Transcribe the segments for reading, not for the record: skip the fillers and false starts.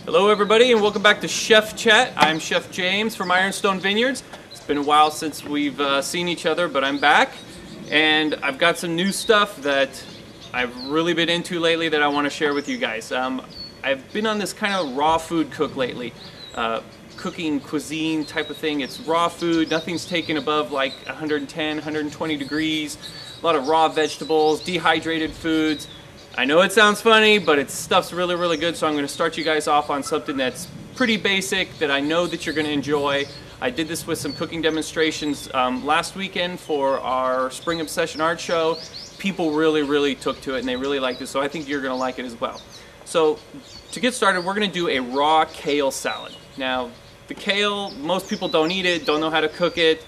Hello everybody and welcome back to Chef Chat. I'm Chef James from Ironstone Vineyards. It's been a while since we've seen each other, but I'm back and I've got some new stuff that I've really been into lately that I want to share with you guys. I've been on this kind of raw food cook lately. Cooking cuisine type of thing. It's raw food, nothing's taken above like 110, 120 degrees. A lot of raw vegetables, dehydrated foods. I know it sounds funny, but it's stuff's really, really good, so I'm going to start you guys off on something that's pretty basic that I know that you're going to enjoy. I did this with some cooking demonstrations last weekend for our Spring Obsession Art Show. People really took to it and they really liked it, so I think you're going to like it as well. So to get started, we're going to do a raw kale salad. Now, the kale, most people don't eat it, don't know how to cook it.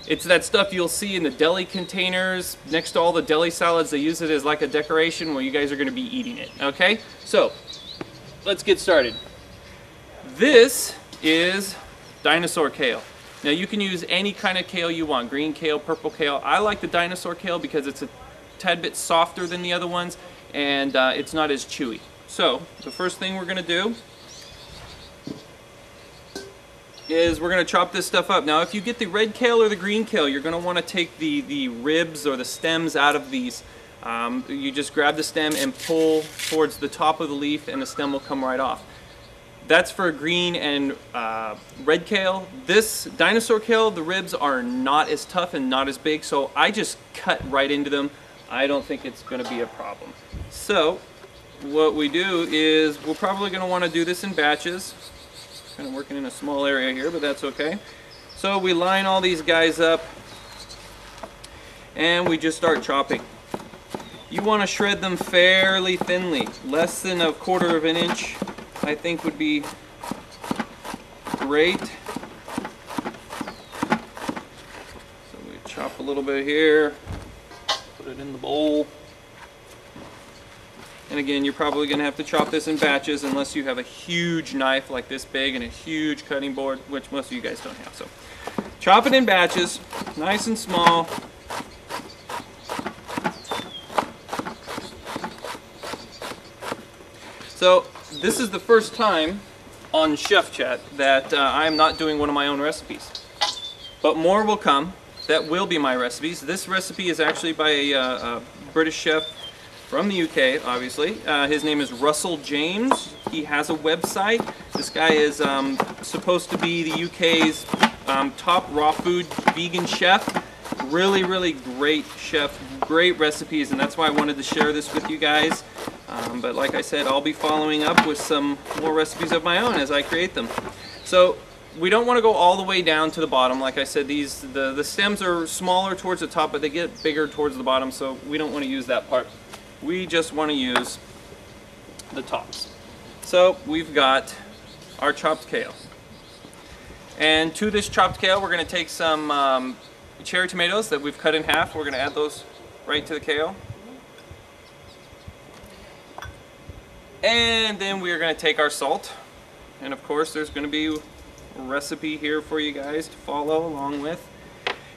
It's that stuff you'll see in the deli containers next to all the deli salads. They use it as like a decoration. Well, you guys are going to be eating it, okay? So, let's get started. This is dinosaur kale. Now, you can use any kind of kale you want, green kale, purple kale. I like the dinosaur kale because it's a tad bit softer than the other ones, and it's not as chewy. So, the first thing we're going to do is we're going to chop this stuff up. Now if you get the red kale or the green kale, you're going to want to take the ribs or the stems out of these. You just grab the stem and pull towards the top of the leaf and the stem will come right off. That's for green and red kale. This dinosaur kale, the ribs are not as tough and not as big, so I just cut right into them. I don't think it's going to be a problem. So what we do is we're probably going to want to do this in batches. Kind of working in a small area here, but that's okay. So we line all these guys up and we just start chopping. You want to shred them fairly thinly. Less than 1/4 of an inch I think would be great. So we chop a little bit here, put it in the bowl. And again, you're probably going to have to chop this in batches unless you have a huge knife like this big and a huge cutting board, which most of you guys don't have. So chop it in batches, nice and small. So this is the first time on Chef Chat that I'm not doing one of my own recipes. But more will come. That will be my recipes. This recipe is actually by a British chef from the UK, obviously. His name is Russell James. He has a website. This guy is supposed to be the UK's top raw food vegan chef. Really great chef, great recipes, and that's why I wanted to share this with you guys. But like I said, I'll be following up with some more recipes of my own as I create them. So we don't want to go all the way down to the bottom. Like I said, the stems are smaller towards the top, but they get bigger towards the bottom, so we don't want to use that part. We just want to use the tops. So we've got our chopped kale. And to this chopped kale, we're going to take some cherry tomatoes that we've cut in half. We're going to add those right to the kale. And then we're going to take our salt. And of course, there's going to be a recipe here for you guys to follow along with.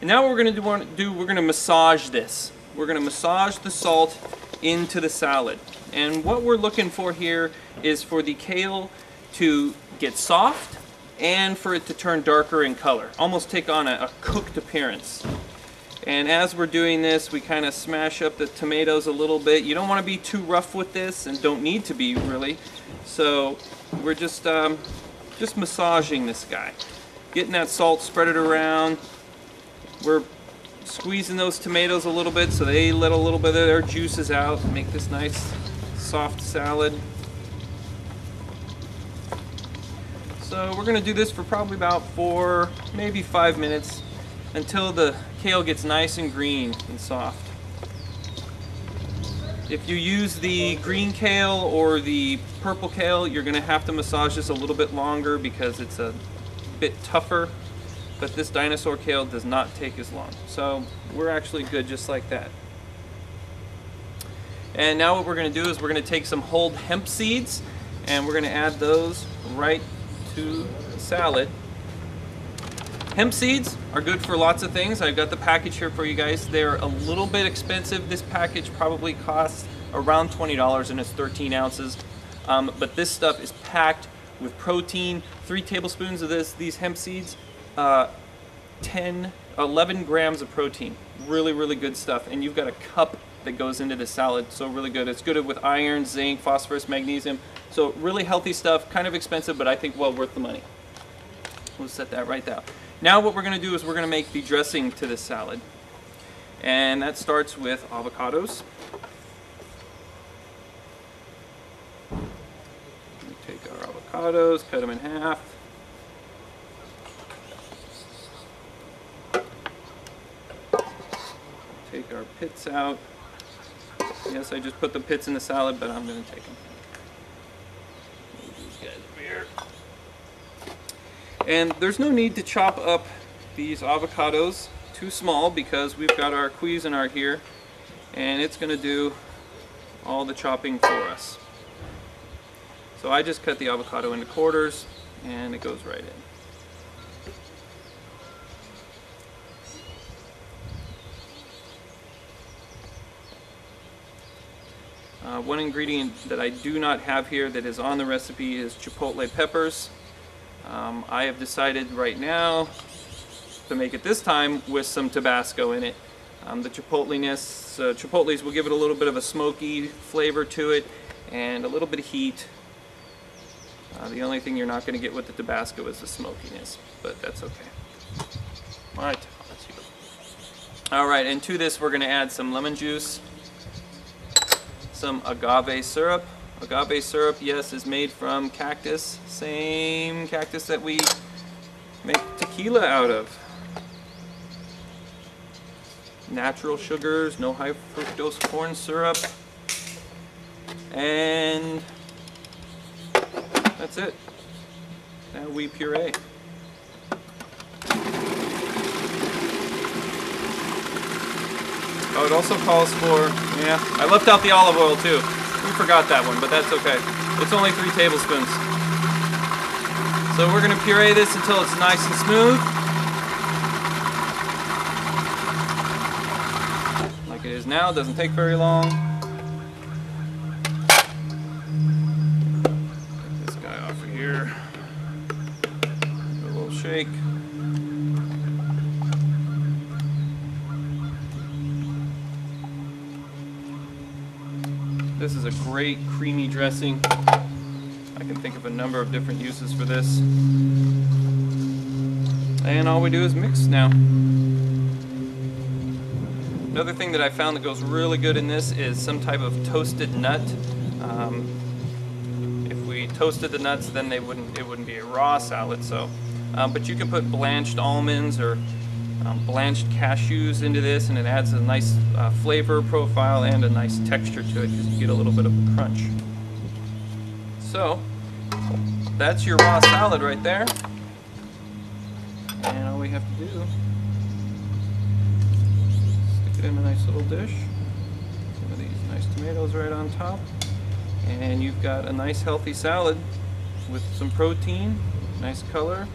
And now what we're going to do, we're going to massage this. We're going to massage the salt into the salad. And what we're looking for here is for the kale to get soft and for it to turn darker in color, almost take on a cooked appearance. And as we're doing this, we kind of smash up the tomatoes a little bit. You don't want to be too rough with this, and don't need to be really. So we're just massaging this guy, getting that salt, spread it around. We're squeezing those tomatoes a little bit so they let a little bit of their juices out and make this nice soft salad. So we're going to do this for probably about 4, maybe 5 minutes until the kale gets nice and green and soft. If you use the green kale or the purple kale, you're going to have to massage this a little bit longer because it's a bit tougher. But this dinosaur kale does not take as long. So we're actually good just like that. And now what we're going to do is we're going to take some whole hemp seeds and we're going to add those right to the salad. Hemp seeds are good for lots of things. I've got the package here for you guys. They're a little bit expensive. This package probably costs around $20 and it's 13 ounces. But this stuff is packed with protein. 3 tablespoons of these hemp seeds, 11 grams of protein. Really, really good stuff. And you've got a cup that goes into the salad, so really good. It's good with iron, zinc, phosphorus, magnesium. So really healthy stuff, kind of expensive, but I think well worth the money. We'll set that right there. Now what we're going to do is we're going to make the dressing to this salad. And that starts with avocados. We take our avocados, cut them in half. Take our pits out. Yes, I just put the pits in the salad, but I'm going to take them. Move these guys over here. And there's no need to chop up these avocados too small because we've got our Cuisinart here, and it's going to do all the chopping for us. So I just cut the avocado into quarters, and it goes right in. One ingredient that I do not have here that is on the recipe is chipotle peppers. I have decided right now to make it this time with some Tabasco in it. The chipotles will give it a little bit of a smoky flavor to it and a little bit of heat. The only thing you're not going to get with the Tabasco is the smokiness, but that's okay. Alright, let's see. Alright, and to this we're going to add some lemon juice, some agave syrup. Agave syrup, yes, is made from cactus, same cactus that we make tequila out of. Natural sugars, no high fructose corn syrup, and that's it. Now we puree. Oh, it also calls for, yeah, I left out the olive oil too. We forgot that one, but that's okay. It's only 3 tablespoons. So we're going to puree this until it's nice and smooth. Like it is now, it doesn't take very long. Get this guy off of here. Give it a little shake. This is a great creamy dressing. I can think of a number of different uses for this. And all we do is mix now. Another thing that I found that goes really good in this is some type of toasted nut. If we toasted the nuts, then it wouldn't be a raw salad. So, but you can put blanched almonds or blanched cashews into this, and it adds a nice flavor profile and a nice texture to it because you get a little bit of a crunch. So that's your raw salad right there, and all we have to do is stick it in a nice little dish. Some of these nice tomatoes right on top, and you've got a nice healthy salad with some protein, nice color,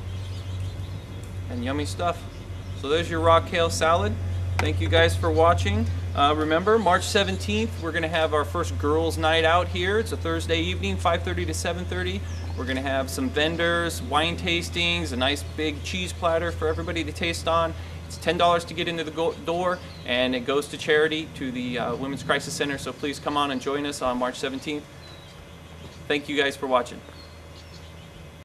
and yummy stuff. So there's your raw kale salad. Thank you guys for watching. Remember, March 17th, we're going to have our first girls' night out here. It's a Thursday evening, 5:30 to 7:30. We're going to have some vendors, wine tastings, a nice big cheese platter for everybody to taste on. It's $10 to get into the door, and it goes to charity to the Women's Crisis Center. So please come on and join us on March 17th. Thank you guys for watching.